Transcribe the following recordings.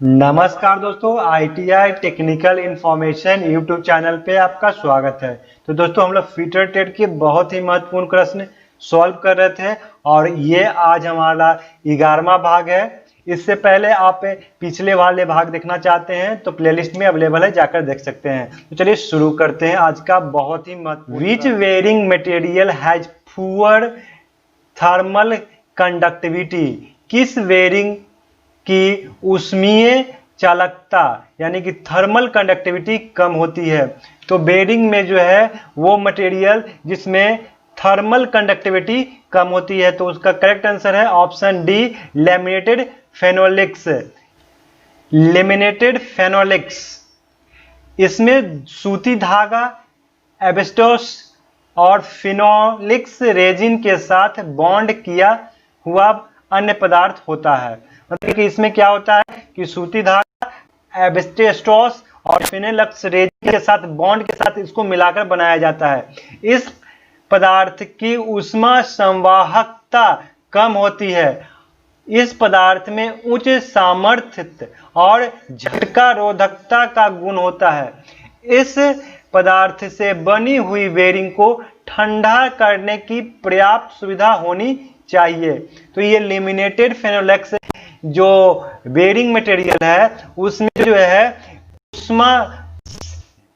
नमस्कार दोस्तों, ITI technical information YouTube channel पे आपका स्वागत है। तो दोस्तों, हम लोग फीटर टेट के बहुत ही महत्वपूर्ण प्रश्न सॉल्व कर रहे थे और ये आज हमारा 11वां भाग है। इससे पहले आप पिछले वाले भाग देखना चाहते हैं तो प्लेलिस्ट में अवेलेबल है, जाकर देख सकते हैं। तो चलिए शुरू करते हैं आज का बहुत ही महत्वपूर्ण। Which wearing material has poor thermal conductivity? किस वेयरिंग की ऊष्मीय चालकता यानी कि थर्मल कंडक्टिविटी कम होती है? तो बेरिंग में जो है वो मटेरियल जिसमें थर्मल कंडक्टिविटी कम होती है, तो उसका करेक्ट आंसर है option D, laminated phenolics. Laminated phenolics, इसमें सूती धागा, एस्बेस्टोस और फिनोलिक्स रेजिन के साथ बॉन्ड किया हुआ अन्य पदार्थ होता है। मतलब कि इसमें क्या होता है कि सूती धागा, एस्बेस्टोस और फिनोलिक्स रेजिन के साथ बॉन्ड के साथ इसको मिलाकर बनाया जाता है। इस पदार्थ की ऊष्मा संवाहकता कम होती है। इस पदार्थ में उच्च सामर्थ्य और झटका रोधकता का गुण होता है। इस पदार्थ से बनी हुई बेरिंग को ठंडा करने की पर्याप्त सुविधा होनी चाहिए। तो ये लेमिनेटेड फेनोलिक्स जो बेरिंग मटेरियल है उसमें जो है ऊष्मा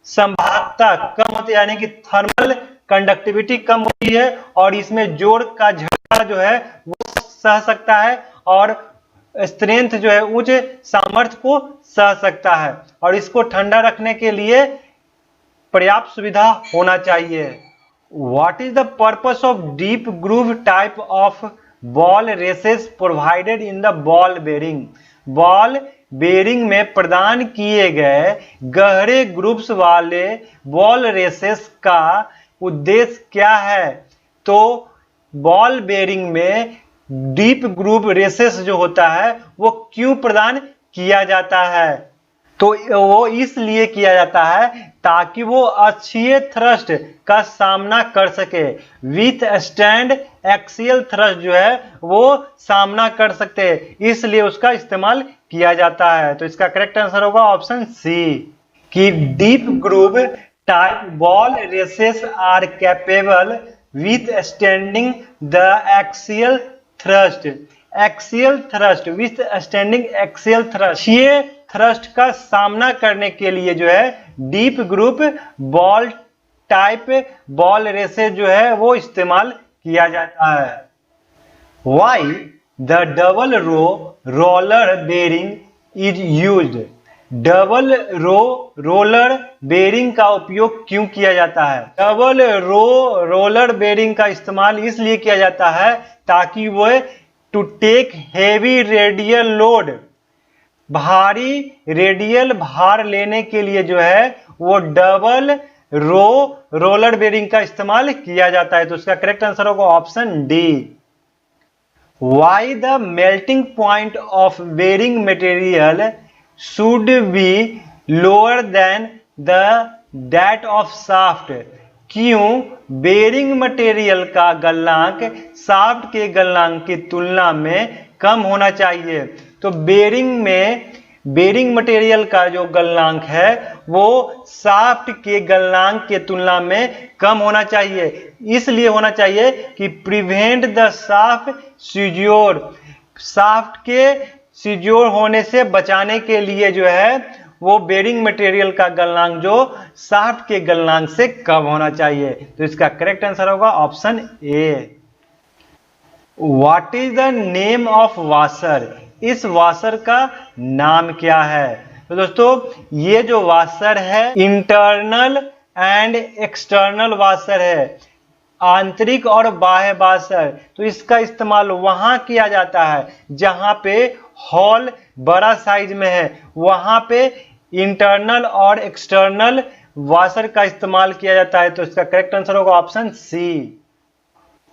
संवाहकता कम होती है, यानी कि थर्मल कंडक्टिविटी कम होती है और इसमें जोर का झटका जो है वो सह सकता है और स्ट्रेंथ जो है उच्च सामर्थ्य को सह सकता है और इसको ठंडा रखने के लिए पर्याप्त सुविधा होना चाहिए। What is the purpose of deep groove type of ball races provided in the ball bearing? Ball bearing में प्रदान किए गए गहरे ग्रूव्स वाले बॉल रेसेस का उद्देश्य क्या है? तो बॉल बेरिंग में डीप ग्रूव रेसेस जो होता है वो क्यों प्रदान किया जाता है? तो वो इसलिए किया जाता है ताकि वो अक्षीय थ्रस्ट का सामना कर सके। विथ स्टैंड एक्सियल थ्रस्ट जो है वो सामना कर सकते हैं, इसलिए उसका इस्तेमाल किया जाता है। तो इसका करेक्ट आंसर होगा ऑप्शन सी कि deep groove type ball races are capable withstanding the axial thrust. Axial thrust withstanding axial thrust, ये थ्रस्ट का सामना करने के लिए जो है deep groove ball type ball races जो है वो इस्तेमाल किया जाता है। Why the double row roller bearing is used? Double row roller bearing का उपयोग क्यों किया जाता है? डबल रो रोलर बेरिंग का इस्तेमाल इसलिए किया जाता है ताकि वह to take heavy radial load, भारी रेडियल भार लेने के लिए जो है वो डबल रो रोलर बेरिंग का इस्तेमाल किया जाता है। तो उसका करेक्ट आंसर होगा option D. Why the melting point of bearing material should be lower than the that of shaft? क्यों बेरिंग मटेरियल का गलनांक शाफ्ट के गलनांक की तुलना में कम होना चाहिए? तो बेरिंग मटेरियल का जो गलनांक है वो शाफ्ट के गलनांक के तुलना में कम होना चाहिए। इसलिए होना चाहिए कि प्रिवेंट द शाफ्ट सीज्योर, शाफ्ट के सीज्योर होने से बचाने के लिए जो है वो बेरिंग मटेरियल का गलनांक जो शाफ्ट के गलनांक से कम होना चाहिए। तो इसका करेक्ट आंसर होगा option A. What is the name of washer? इस वाशर का नाम क्या है? तो दोस्तों, ये जो वाशर है इंटरनल एंड एक्सटर्नल वाशर है, आंतरिक और बाह्य वाशर। तो इसका इस्तेमाल वहां किया जाता है जहां पे हॉल बड़ा साइज में है, वहां पे इंटरनल और एक्सटर्नल वाशर का इस्तेमाल किया जाता है। तो इसका करेक्ट आंसर होगा option C.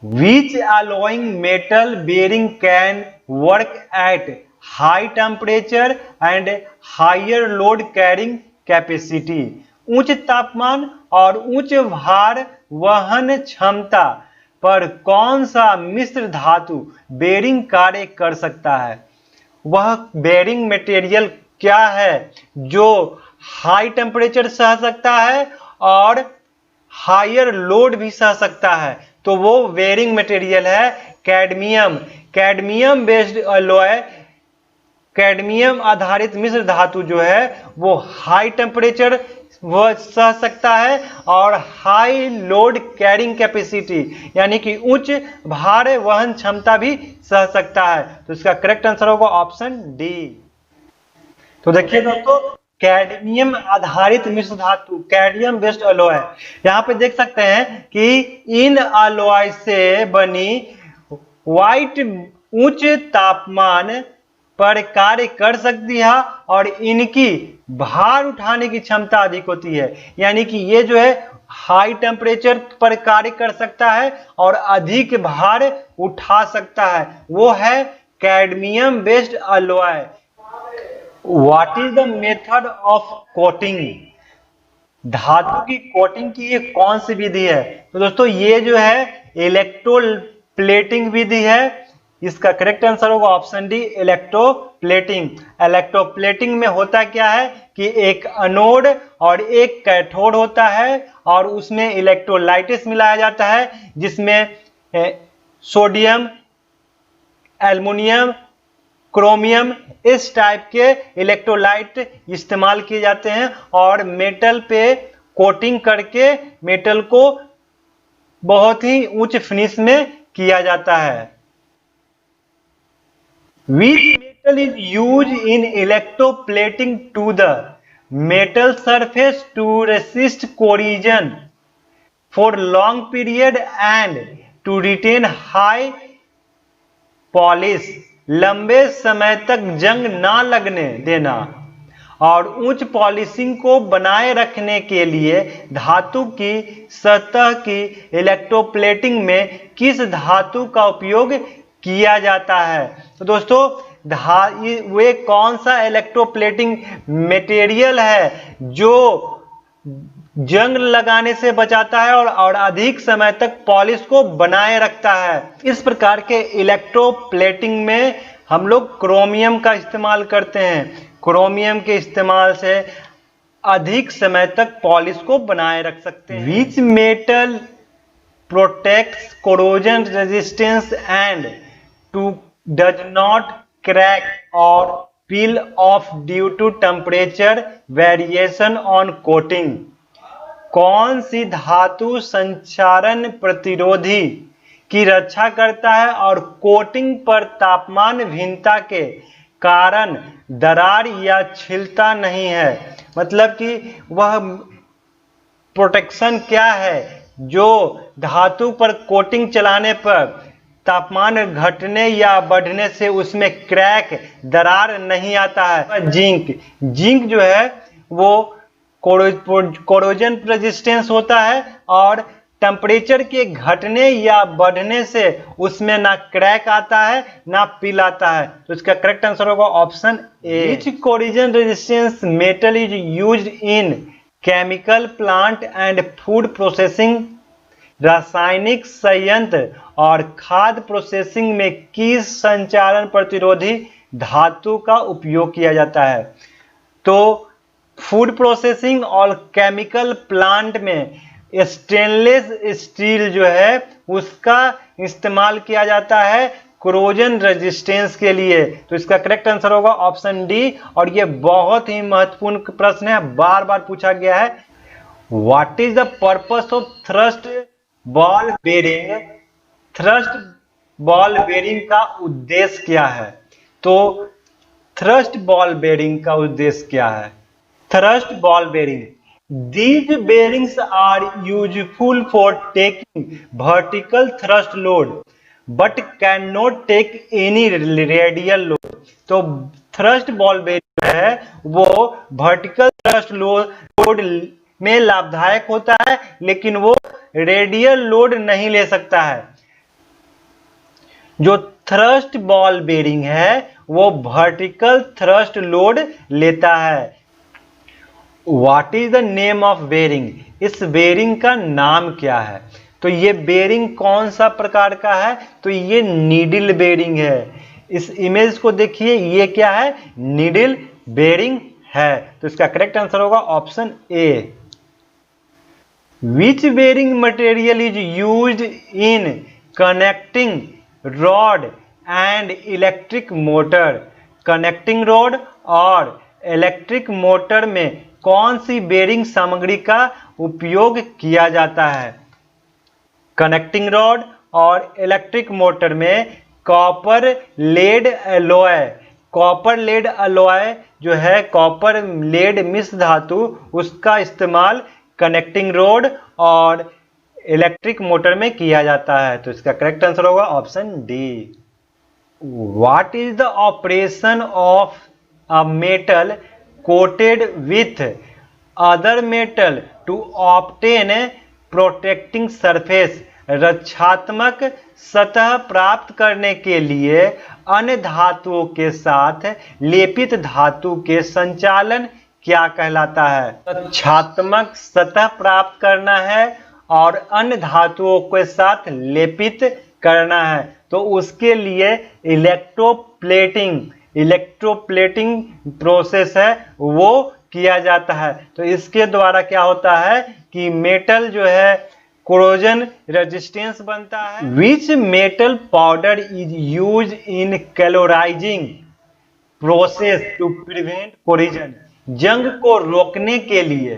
Which alloying metal bearing can work at high temperature and higher load carrying capacity? उच्च तापमान और उच्च भार वहन क्षमता पर कौन सा मिश्र धातु बेरिंग कार्य कर सकता है? वह बेरिंग मटेरियल क्या है जो हाई टेम्परेचर सह सकता है और हायर लोड भी सह सकता है? तो वो वेरिंग मटेरियल है cadmium. Cadmium based alloy, cadmium आधारित मिश्र धातु जो है वो हाई टेम्परेचर वह सह सकता है और हाई लोड कैरिंग कैपेसिटी यानी कि उच्च भार वहन क्षमता भी सह सकता है। तो इसका करेक्ट आंसर होगा ऑप्शन डी। तो देखिए दोस्तों, कैडमियम आधारित मिश्र धातु, कैडमियम बेस्ड अलॉय, यहाँ पे देख सकते हैं कि इन अलॉय से बनी व्हाइट उच्च तापमान पर कार्य कर सकती है और इनकी भार उठाने की क्षमता अधिक होती है। यानी कि ये जो है हाई टेम्परेचर पर कार्य कर सकता है और अधिक भार उठा सकता है, वो है cadmium based alloy. What is the method of coating? धातु की कोटिंग की ये कौन सी विधि है? तो दोस्तों ये जो है इलेक्ट्रोप्लेटिंग विधि है। इसका करेक्ट आंसर होगा ऑप्शन डी, इलेक्ट्रोप्लेटिंग। इलेक्ट्रोप्लेटिंग में होता क्या है कि एक एनोड और एक कैथोड होता है और उसमें इलेक्ट्रोलाइटिस मिलाया जाता है, जिसमें सोडियम, एल्युमिनियम, क्रोमियम इस टाइप के इलेक्ट्रोलाइट इस्तेमाल किए जाते हैं और मेटल पे कोटिंग करके मेटल को बहुत ही उच्च फिनिश में किया जाता है। Which metal is used in electroplating to the metal surface to resist corrosion for long period and to retain high polish? लंबे समय तक जंग ना लगने देना और उच्च पॉलिशिंग को बनाए रखने के लिए धातु की सतह की इलेक्ट्रोप्लेटिंग में किस धातु का उपयोग किया जाता है? तो दोस्तों वे कौन सा इलेक्ट्रोप्लेटिंग मटेरियल है जो जंग लगाने से बचाता है और अधिक समय तक पॉलिश को बनाए रखता है? इस प्रकार के इलेक्ट्रोप्लेटिंग में हम लोग क्रोमियम का इस्तेमाल करते हैं। क्रोमियम के इस्तेमाल से अधिक समय तक पॉलिश को बनाए रख सकते हैं। Which metal protects corrosion resistance and to does not crack और peel off due to temperature variation on coating? कौन सी धातु संक्षारण प्रतिरोधी की रक्षा करता है और कोटिंग पर तापमान भिन्नता के कारण दरार या छिलता नहीं है? मतलब कि वह प्रोटेक्शन क्या है जो धातु पर कोटिंग चलाने पर तापमान घटने या बढ़ने से उसमें क्रैक, दरार नहीं आता है? जिंक। जिंक जो है वो कोरोजन रेजिस्टेंस होता है और टेम्परेचर के घटने या बढ़ने से उसमें ना क्रैक आता है ना पील आता है। तो इसका करेक्ट आंसर होगा option A. Which corrosion resistance metal is used in chemical plant and food processing? रासायनिक संयंत्र और खाद्य प्रोसेसिंग में किस संचालन प्रतिरोधी धातु का उपयोग किया जाता है? तो फूड प्रोसेसिंग और केमिकल प्लांट में स्टेनलेस स्टील जो है उसका इस्तेमाल किया जाता है कोरोजन रेजिस्टेंस के लिए। तो इसका करेक्ट आंसर होगा ऑप्शन डी। और ये बहुत ही महत्वपूर्ण प्रश्न है, बार बार पूछा गया है। What is the purpose of thrust ball bearing? Thrust ball bearing का उद्देश्य क्या है? तो थ्रस्ट बॉल बेरिंग का उद्देश्य क्या है? Thrust ball bearing, these bearings are useful for taking vertical thrust load but cannot take any radial load। तो थ्रस्ट बॉल बेरिंग है वो वर्टिकल थ्रस्ट लोड में लाभदायक होता है लेकिन वो रेडियल लोड नहीं ले सकता है। जो थ्रस्ट बॉल बेरिंग है वो वर्टिकल थ्रस्ट लोड लेता है। What is the name of bearing? इस बेरिंग का नाम क्या है? तो ये बेरिंग कौन सा प्रकार का है? तो ये नीडल बेरिंग है। इस इमेज को देखिए, ये क्या है? नीडल बेरिंग है। तो इसका करेक्ट आंसर होगा option A. Which bearing material is used in connecting rod and electric motor. Connecting rod और इलेक्ट्रिक मोटर में कौन सी बेरिंग सामग्री का उपयोग किया जाता है? कनेक्टिंग रॉड और इलेक्ट्रिक मोटर में copper lead alloy, copper lead alloy जो है कॉपर लेड मिश्र धातु, उसका इस्तेमाल कनेक्टिंग रॉड और इलेक्ट्रिक मोटर में किया जाता है। तो इसका करेक्ट आंसर होगा option D. What is the operation of a metal coated with other metal to obtain protecting surface. रक्षात्मक सतह प्राप्त करने के लिए अन्य धातुओं के साथ लेपित धातु के संचालन क्या कहलाता है? रक्षात्मक सतह प्राप्त करना है और अन्य धातुओं के साथ लेपित करना है, तो उसके लिए इलेक्ट्रोप्लेटिंग प्रोसेस है वो किया जाता है। तो इसके द्वारा क्या होता है कि मेटल जो है कोरोजन रेजिस्टेंस बनता है। Which metal powder is use in calorizing process to prevent corrosion. जंग को रोकने के लिए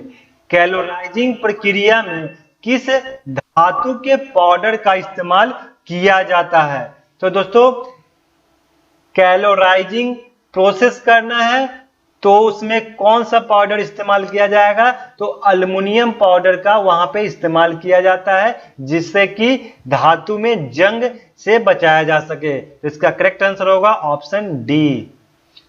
कैलोराइजिंग प्रक्रिया में किस धातु के पाउडर का इस्तेमाल किया जाता है? तो दोस्तों कैलोराइजिंग प्रोसेस करना है तो उसमें कौन सा पाउडर इस्तेमाल किया जाएगा? तो अल्युमिनियम पाउडर का वहां पे इस्तेमाल किया जाता है, जिससे कि धातु में जंग से बचाया जा सके। तो इसका करेक्ट आंसर होगा ऑप्शन डी।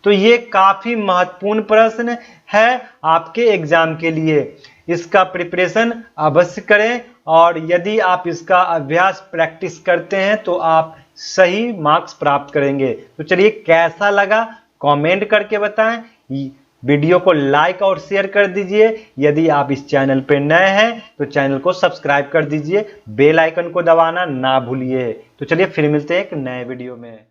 तो ये काफी महत्वपूर्ण प्रश्न है आपके एग्जाम के लिए, इसका प्रिपरेशन अवश्य करें और यदि आप इसका अभ्यास प्रैक्टिस करते हैं तो आप सही मार्क्स प्राप्त करेंगे। तो चलिए कैसा लगा कमेंट करके बताएं, वीडियो को लाइक और शेयर कर दीजिए। यदि आप इस चैनल पर नए हैं तो चैनल को सब्सक्राइब कर दीजिए, बेल आइकन को दबाना ना भूलिए। तो चलिए फिर मिलते हैं एक नए वीडियो में।